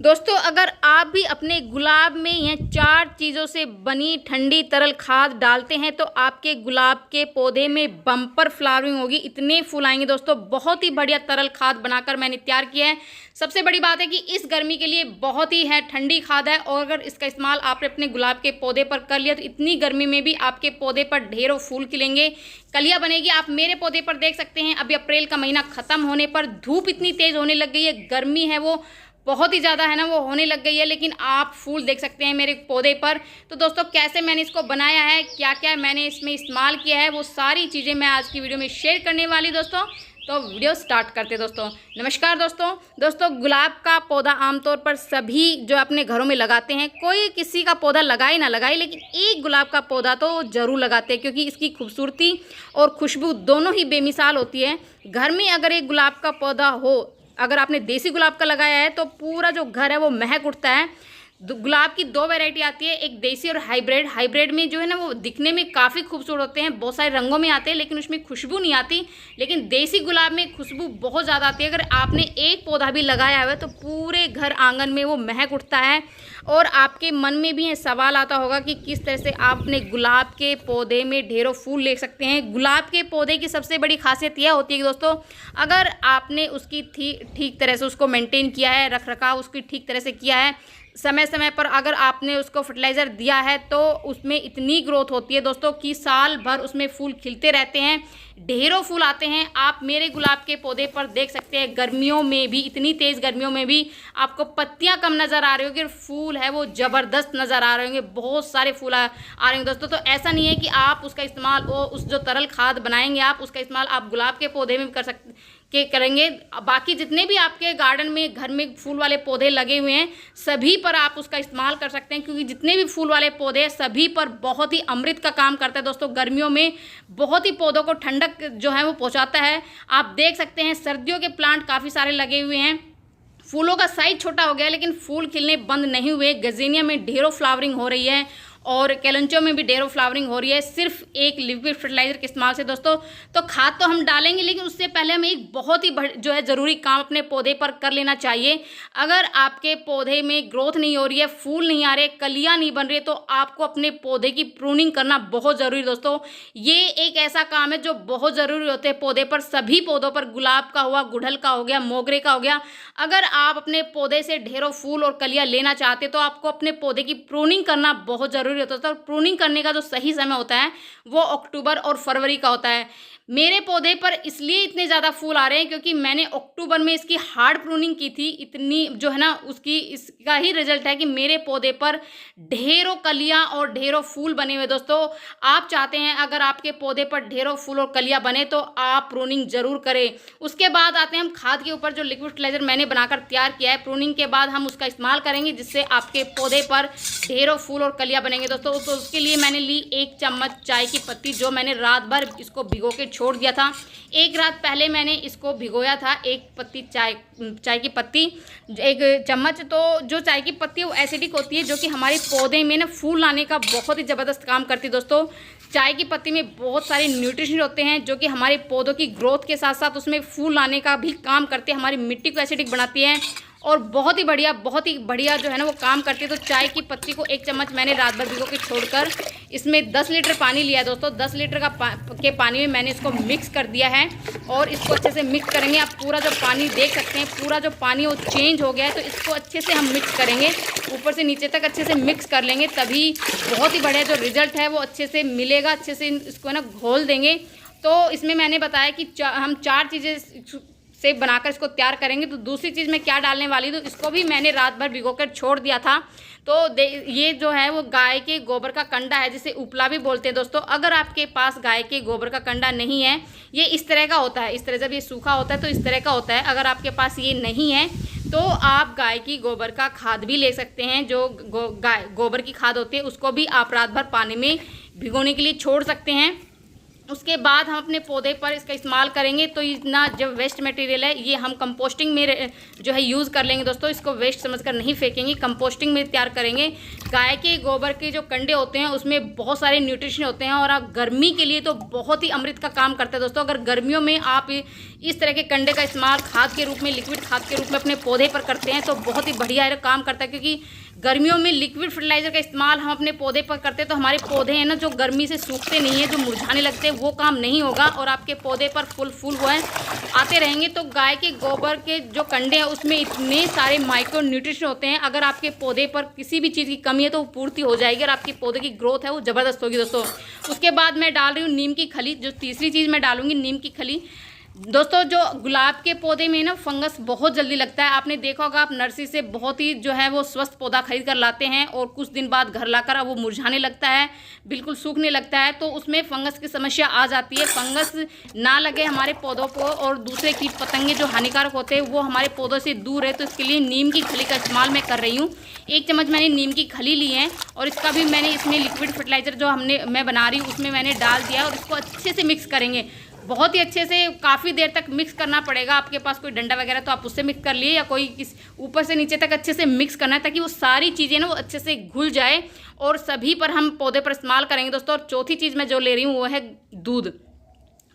दोस्तों अगर आप भी अपने गुलाब में यह 4 चीज़ों से बनी ठंडी तरल खाद डालते हैं तो आपके गुलाब के पौधे में बम्पर फ्लावरिंग होगी। इतने फूल आएंगे दोस्तों। बहुत ही बढ़िया तरल खाद बनाकर मैंने तैयार किया है। सबसे बड़ी बात है कि इस गर्मी के लिए बहुत ही है ठंडी खाद है और अगर इसका इस्तेमाल आपने अपने गुलाब के पौधे पर कर लिया तो इतनी गर्मी में भी आपके पौधे पर ढेरों फूल खिलेंगे, कलियां बनेगी। आप मेरे पौधे पर देख सकते हैं, अभी अप्रैल का महीना ख़त्म होने पर धूप इतनी तेज़ होने लग गई है, गर्मी है वो बहुत ही ज़्यादा है ना वो होने लग गई है, लेकिन आप फूल देख सकते हैं मेरे पौधे पर। तो दोस्तों कैसे मैंने इसको बनाया है, क्या क्या मैंने इसमें इस्तेमाल किया है, वो सारी चीज़ें मैं आज की वीडियो में शेयर करने वाली दोस्तों। तो वीडियो स्टार्ट करते दोस्तों। नमस्कार दोस्तों गुलाब का पौधा आमतौर पर सभी जो अपने घरों में लगाते हैं, कोई किसी का पौधा लगाए ना लगाए, लेकिन एक गुलाब का पौधा तो ज़रूर लगाते हैं क्योंकि इसकी खूबसूरती और खुशबू दोनों ही बेमिसाल होती है। घर में अगर एक गुलाब का पौधा हो, अगर आपने देसी गुलाब का लगाया है तो पूरा जो घर है वो महक उठता है। गुलाब की 2 वैरायटी आती है, एक देसी और हाइब्रिड। हाइब्रिड में जो है ना वो दिखने में काफ़ी खूबसूरत होते हैं, बहुत सारे रंगों में आते हैं, लेकिन उसमें खुशबू नहीं आती। लेकिन देसी गुलाब में खुशबू बहुत ज़्यादा आती है। अगर आपने एक पौधा भी लगाया हुआ है तो पूरे घर आंगन में वो महक उठता है। और आपके मन में भी ये सवाल आता होगा कि किस तरह से आप अपने गुलाब के पौधे में ढेरों फूल ले सकते हैं। गुलाब के पौधे की सबसे बड़ी खासियत यह होती है कि दोस्तों अगर आपने उसकी ठीक तरह से उसको मेंटेन किया है, रख रखाव उसकी ठीक तरह से किया है, समय समय पर अगर आपने उसको फर्टिलाइज़र दिया है तो उसमें इतनी ग्रोथ होती है दोस्तों कि साल भर उसमें फूल खिलते रहते हैं, ढेरों फूल आते हैं। आप मेरे गुलाब के पौधे पर देख सकते हैं, गर्मियों में भी, इतनी तेज़ गर्मियों में भी आपको पत्तियां कम नज़र आ रही होगी, फूल है वो ज़बरदस्त नज़र आ रहे होंगे, बहुत सारे फूल आ रहे होंगे दोस्तों। तो ऐसा नहीं है कि आप उसका इस्तेमाल वो उस जो तरल खाद बनाएंगे आप उसका इस्तेमाल आप गुलाब के पौधे में भी करेंगे। बाकी जितने भी आपके गार्डन में घर में फूल वाले पौधे लगे हुए हैं सभी पर आप उसका इस्तेमाल कर सकते हैं, क्योंकि जितने भी फूल वाले पौधे हैं सभी पर बहुत ही अमृत का काम करता है दोस्तों। गर्मियों में बहुत ही पौधों को ठंडक जो है वो पहुंचाता है। आप देख सकते हैं सर्दियों के प्लांट काफ़ी सारे लगे हुए हैं, फूलों का साइज छोटा हो गया लेकिन फूल खिलने बंद नहीं हुए। गजीनिया में ढेरों फ्लावरिंग हो रही है और कैलेंचो में भी ढेरों फ्लावरिंग हो रही है, सिर्फ एक लिक्विड फर्टिलाइज़र के इस्तेमाल से दोस्तों। तो खाद तो हम डालेंगे लेकिन उससे पहले हमें एक बहुत ही जो है ज़रूरी काम अपने पौधे पर कर लेना चाहिए। अगर आपके पौधे में ग्रोथ नहीं हो रही है, फूल नहीं आ रहे, कलियाँ नहीं बन रही है, तो आपको अपने पौधे की प्रूनिंग करना बहुत ज़रूरी दोस्तों। ये एक ऐसा काम है जो बहुत ज़रूरी होते हैं पौधे पर, सभी पौधों पर, गुलाब का हुआ, गुड़हल का हो गया, मोगरे का हो गया। अगर आप अपने पौधे से ढेरों फूल और कलियाँ लेना चाहते तो आपको अपने पौधे की प्रूनिंग करना बहुत ज़रूरी होता है। तो प्रूनिंग करने का जो सही समय होता है वो अक्टूबर और फरवरी का होता है। मेरे पौधे पर इसलिए इतने ज़्यादा फूल आ रहे हैं क्योंकि मैंने अक्टूबर में इसकी हार्ड प्रूनिंग की थी। इतनी जो है ना उसकी इसका ही रिजल्ट है कि मेरे पौधे पर ढेरों कलियां और ढेरों फूल बने हुए दोस्तों। आप चाहते हैं अगर आपके पौधे पर ढेरों फूल और कलियां बने तो आप प्रूनिंग जरूर करें। उसके बाद आते हैं हम खाद के ऊपर, जो लिक्विड फर्टिलाइजर मैंने बनाकर तैयार किया है। प्रूनिंग के बाद हम उसका इस्तेमाल करेंगे जिससे आपके पौधे पर ढेरों फूल और कलियां बनेंगे दोस्तों। तो उसके लिए मैंने ली 1 चम्मच चाय की पत्ती, जो मैंने रात भर इसको भिगो के छोड़ दिया था। एक रात पहले मैंने इसको भिगोया था। 1 पत्ती चाय की पत्ती, 1 चम्मच। तो जो चाय की पत्ती है वो एसिडिक होती है, जो कि हमारे पौधे में ना फूल लाने का बहुत ही ज़बरदस्त काम करती है दोस्तों। चाय की पत्ती में बहुत सारे न्यूट्रिशन होते हैं जो कि हमारे पौधों की ग्रोथ के साथ साथ उसमें फूल लाने का भी काम करते हैं, हमारी मिट्टी को एसिडिक बनाती है और बहुत ही बढ़िया जो है ना वो काम करती है। तो चाय की पत्ती को 1 चम्मच मैंने रात भर भिगो के छोड़कर इसमें 10 लीटर पानी लिया है दोस्तों। 10 लीटर के पानी में मैंने इसको मिक्स कर दिया है और इसको अच्छे से मिक्स करेंगे। आप पूरा जो पानी देख सकते हैं, पूरा जो पानी वो चेंज हो गया है। तो इसको अच्छे से हम मिक्स करेंगे, ऊपर से नीचे तक अच्छे से मिक्स कर लेंगे, तभी बहुत ही बढ़िया जो रिजल्ट है वो अच्छे से मिलेगा। अच्छे से इसको ना घोल देंगे। तो इसमें मैंने बताया कि हम 4 चीज़ें से बनाकर इसको तैयार करेंगे। तो दूसरी चीज़ मैं क्या डालने वाली हूँ, तो इसको भी मैंने रात भर भिगोकर छोड़ दिया था। तो ये जो है वो गाय के गोबर का कंडा है, जिसे उपला भी बोलते हैं दोस्तों। अगर आपके पास गाय के गोबर का कंडा नहीं है, ये इस तरह का होता है, इस तरह जब ये सूखा होता है तो इस तरह का होता है। अगर आपके पास ये नहीं है तो आप गाय की गोबर का खाद भी ले सकते हैं। जो गोबर की खाद होती है उसको भी आप रात भर पानी में भिगोने के लिए छोड़ सकते हैं। उसके बाद हम अपने पौधे पर इसका इस्तेमाल करेंगे। तो इतना जब वेस्ट मटेरियल है ये हम कंपोस्टिंग में जो है यूज़ कर लेंगे दोस्तों। इसको वेस्ट समझकर नहीं फेंकेंगे, कंपोस्टिंग में तैयार करेंगे। गाय के गोबर के जो कंडे होते हैं उसमें बहुत सारे न्यूट्रिशन होते हैं और आप गर्मी के लिए तो बहुत ही अमृत का काम करते हैं दोस्तों। अगर गर्मियों में आप इस तरह के कंडे का इस्तेमाल खाद के रूप में, लिक्विड खाद के रूप में अपने पौधे पर करते हैं तो बहुत ही बढ़िया काम करता है, क्योंकि गर्मियों में लिक्विड फर्टिलाइज़र का इस्तेमाल हम अपने पौधे पर करते हैं तो हमारे पौधे हैं ना जो गर्मी से सूखते नहीं है, जो मुरझाने लगते हैं, वो काम नहीं होगा और आपके पौधे पर फूल हुआ है आते रहेंगे। तो गाय के गोबर के जो कंडे हैं उसमें इतने सारे माइक्रो न्यूट्रिशन होते हैं, अगर आपके पौधे पर किसी भी चीज़ की कमी है तो वो पूर्ति हो जाएगी और आपके पौधे की ग्रोथ है वो ज़बरदस्त होगी दोस्तों। उसके बाद मैं डाल रही हूँ नीम की खली। जो तीसरी चीज़ मैं डालूंगी नीम की खली। दोस्तों जो गुलाब के पौधे में ना फंगस बहुत जल्दी लगता है, आपने देखा होगा, आप नर्सरी से बहुत ही जो है वो स्वस्थ पौधा खरीद कर लाते हैं और कुछ दिन बाद घर लाकर वो मुरझाने लगता है, बिल्कुल सूखने लगता है, तो उसमें फंगस की समस्या आ जाती है। फंगस ना लगे हमारे पौधों को और दूसरे कीट पतंगे जो हानिकारक होते हैं वो हमारे पौधों से दूर है, तो इसके लिए नीम की खली का इस्तेमाल मैं कर रही हूँ। 1 चम्मच मैंने नीम की खली ली है और इसका भी मैंने इसमें लिक्विड फर्टिलाइज़र जो मैं बना रही हूँ उसमें मैंने डाल दिया और इसको अच्छे से मिक्स करेंगे। बहुत ही अच्छे से काफ़ी देर तक मिक्स करना पड़ेगा। आपके पास कोई डंडा वगैरह तो आप उससे मिक्स कर लिए, या कोई किस ऊपर से नीचे तक अच्छे से मिक्स करना है ताकि वो सारी चीज़ें ना वो अच्छे से घुल जाए और सभी पर हम पौधे पर इस्तेमाल करेंगे दोस्तों। और चौथी चीज़ मैं जो ले रही हूँ वो है दूध।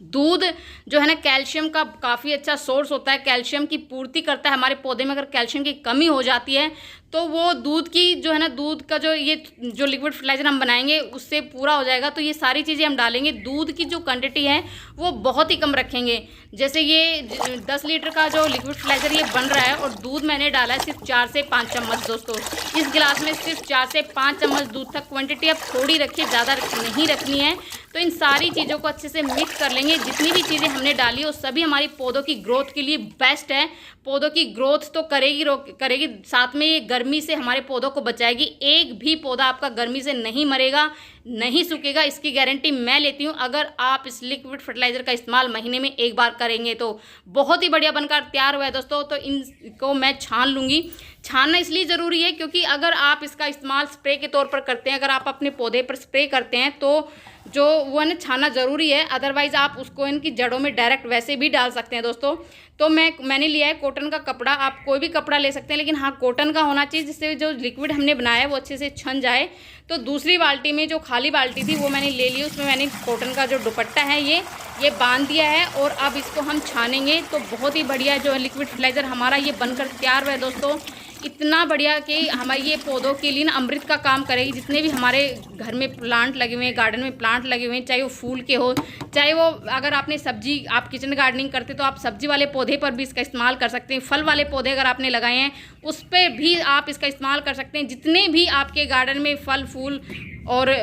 दूध जो है ना कैल्शियम का काफ़ी अच्छा सोर्स होता है, कैल्शियम की पूर्ति करता है। हमारे पौधे में अगर कैल्शियम की कमी हो जाती है तो वो दूध की जो है ना, दूध का जो ये जो लिक्विड फर्टिलाइज़र हम बनाएंगे उससे पूरा हो जाएगा। तो ये सारी चीज़ें हम डालेंगे। दूध की जो क्वांटिटी है वो बहुत ही कम रखेंगे। जैसे ये 10 लीटर का जो लिक्विड फर्टिलाइज़र ये बन रहा है और दूध मैंने डाला है सिर्फ 4 से 5 चम्मच दोस्तों। इस गिलास में सिर्फ 4 से 5 चम्मच दूध तक क्वांटिटी अब थोड़ी रखिए, ज़्यादा नहीं रखनी है। तो इन सारी चीज़ों को अच्छे से मिक्स कर लेंगे। जितनी भी चीज़ें हमने डाली वो सभी हमारी पौधों की ग्रोथ के लिए बेस्ट है। पौधों की ग्रोथ तो करेगी, साथ में ये गर्मी से हमारे पौधों को बचाएगी। एक भी पौधा आपका गर्मी से नहीं मरेगा, नहीं सूखेगा, इसकी गारंटी मैं लेती हूँ। अगर आप इस लिक्विड फर्टिलाइज़र का इस्तेमाल महीने में 1 बार करेंगे तो बहुत ही बढ़िया बनकर तैयार हुआ है दोस्तों। तो इनको मैं छान लूँगी। छानना इसलिए ज़रूरी है क्योंकि अगर आप इसका इस्तेमाल स्प्रे के तौर पर करते हैं, अगर आप अपने पौधे पर स्प्रे करते हैं तो जो वो है ना छानना ज़रूरी है, अदरवाइज़ आप उसको इनकी जड़ों में डायरेक्ट वैसे भी डाल सकते हैं दोस्तों। तो मैंने लिया है कॉटन का कपड़ा, आप कोई भी कपड़ा ले सकते हैं, लेकिन हाँ कॉटन का होना चाहिए जिससे जो लिक्विड हमने बनाया है वो अच्छे से छन जाए। तो दूसरी बाल्टी में जो खाली बाल्टी थी वो मैंने ले ली, उसमें मैंने कॉटन का जो दुपट्टा है ये बांध दिया है और अब इसको हम छानेंगे। तो बहुत ही बढ़िया जो है लिक्विड फर्टिलाइज़र हमारा ये बनकर तैयार हुआ है दोस्तों। इतना बढ़िया कि हमारे ये पौधों के लिए ना अमृत का काम करेगी। जितने भी हमारे घर में प्लांट लगे हुए हैं, गार्डन में प्लांट लगे हुए हैं, चाहे वो फूल के हो, चाहे वो अगर आपने सब्जी, आप किचन गार्डनिंग करते तो आप सब्जी वाले पौधे पर भी इसका इस्तेमाल कर सकते हैं। फल वाले पौधे अगर आपने लगाए हैं उस पर भी आप इसका इस्तेमाल कर सकते हैं। जितने भी आपके गार्डन में फल फूल और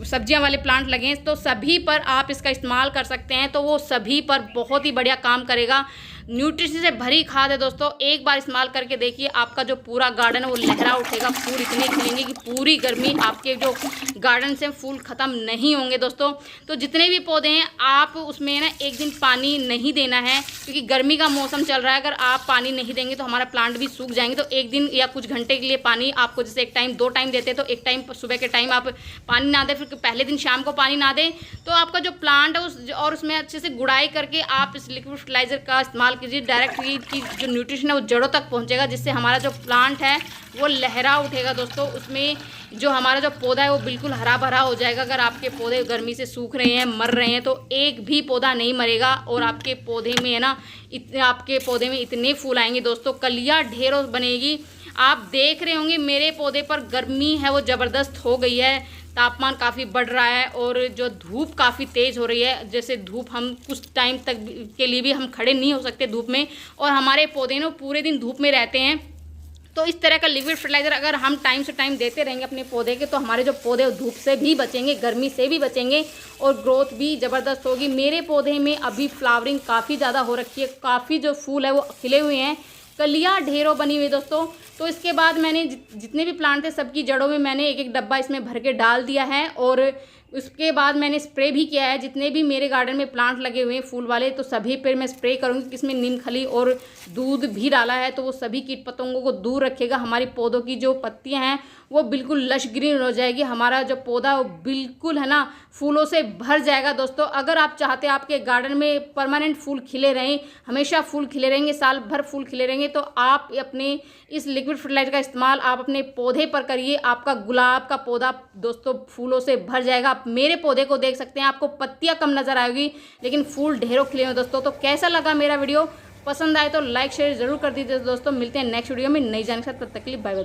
सब्जियां वाले प्लांट लगे हैं तो सभी पर आप इसका इस्तेमाल कर सकते हैं। तो वो सभी पर बहुत ही बढ़िया काम करेगा। न्यूट्रिशन से भरी खाद है दोस्तों। एक बार इस्तेमाल करके देखिए, आपका जो पूरा गार्डन है वो लहरा उठेगा। फूल इतने खिलेंगे कि पूरी गर्मी आपके जो गार्डन से फूल ख़त्म नहीं होंगे दोस्तों। तो जितने भी पौधे हैं आप उसमें ना एक दिन पानी नहीं देना है, क्योंकि गर्मी का मौसम चल रहा है। अगर आप पानी नहीं देंगे तो हमारा प्लांट भी सूख जाएंगे। तो एक दिन या कुछ घंटे के लिए पानी आपको, जैसे एक टाइम 2 टाइम देते हैं तो एक टाइम सुबह के टाइम आप पानी ना दें, फिर पहले दिन शाम को पानी ना दें, तो आपका जो प्लांट है और उसमें अच्छे से गुड़ाई करके आप इस लिक्विड फर्टिलाइज़र का इस्तेमाल कीजिए। डायरेक्ट की जो न्यूट्रिशन है वो जड़ों तक पहुंचेगा, जिससे हमारा जो प्लांट है वो लहरा उठेगा दोस्तों। उसमें जो हमारा जो पौधा है वो बिल्कुल हरा भरा हो जाएगा। अगर आपके पौधे गर्मी से सूख रहे हैं, मर रहे हैं, तो एक भी पौधा नहीं मरेगा और आपके पौधे में है ना आपके पौधे में इतने फूल आएंगे दोस्तों, कलियाँ ढेरों बनेगी। आप देख रहे होंगे मेरे पौधे पर गर्मी है वो ज़बरदस्त हो गई है, तापमान काफ़ी बढ़ रहा है और जो धूप काफ़ी तेज़ हो रही है। जैसे धूप हम कुछ टाइम तक के लिए भी हम खड़े नहीं हो सकते धूप में, और हमारे पौधे ना पूरे दिन धूप में रहते हैं। तो इस तरह का लिक्विड फर्टिलाइज़र अगर हम टाइम से टाइम देते रहेंगे अपने पौधे के, तो हमारे जो पौधे धूप से भी बचेंगे, गर्मी से भी बचेंगे और ग्रोथ भी ज़बरदस्त होगी। मेरे पौधे में अभी फ्लावरिंग काफ़ी ज़्यादा हो रखी है, काफ़ी जो फूल है वो खिले हुए हैं, कलियाँ ढेरों बनी हुई दोस्तों। तो इसके बाद मैंने जितने भी प्लांट थे सबकी जड़ों में मैंने एक एक डब्बा इसमें भर के डाल दिया है और उसके बाद मैंने स्प्रे भी किया है। जितने भी मेरे गार्डन में प्लांट लगे हुए हैं फूल वाले, तो सभी पे मैं स्प्रे करूँगी। इसमें नीम खली और दूध भी डाला है, तो वो सभी कीट पतंगों को दूर रखेगा। हमारी पौधों की जो पत्तियां हैं वो बिल्कुल लश ग्रीन हो जाएगी। हमारा जो पौधा वो बिल्कुल है ना फूलों से भर जाएगा। दोस्तों अगर आप चाहते हैं आपके गार्डन में परमानेंट फूल खिले रहें, हमेशा फूल खिले रहेंगे, साल भर फूल खिले रहेंगे, तो आप अपने इस लिक्विड फर्टिलाइजर का इस्तेमाल आप अपने पौधे पर करिए। आपका गुलाब का पौधा दोस्तों फूलों से भर जाएगा। आप मेरे पौधे को देख सकते हैं, आपको पत्तियां कम नजर आएगी लेकिन फूल ढेरों खिले हैं। दोस्तों तो कैसा लगा मेरा वीडियो? पसंद आए तो लाइक शेयर जरूर कर दीजिए। दोस्तों मिलते हैं नेक्स्ट वीडियो में नई जानकारी के साथ। तब तक के लिए बाय बाय।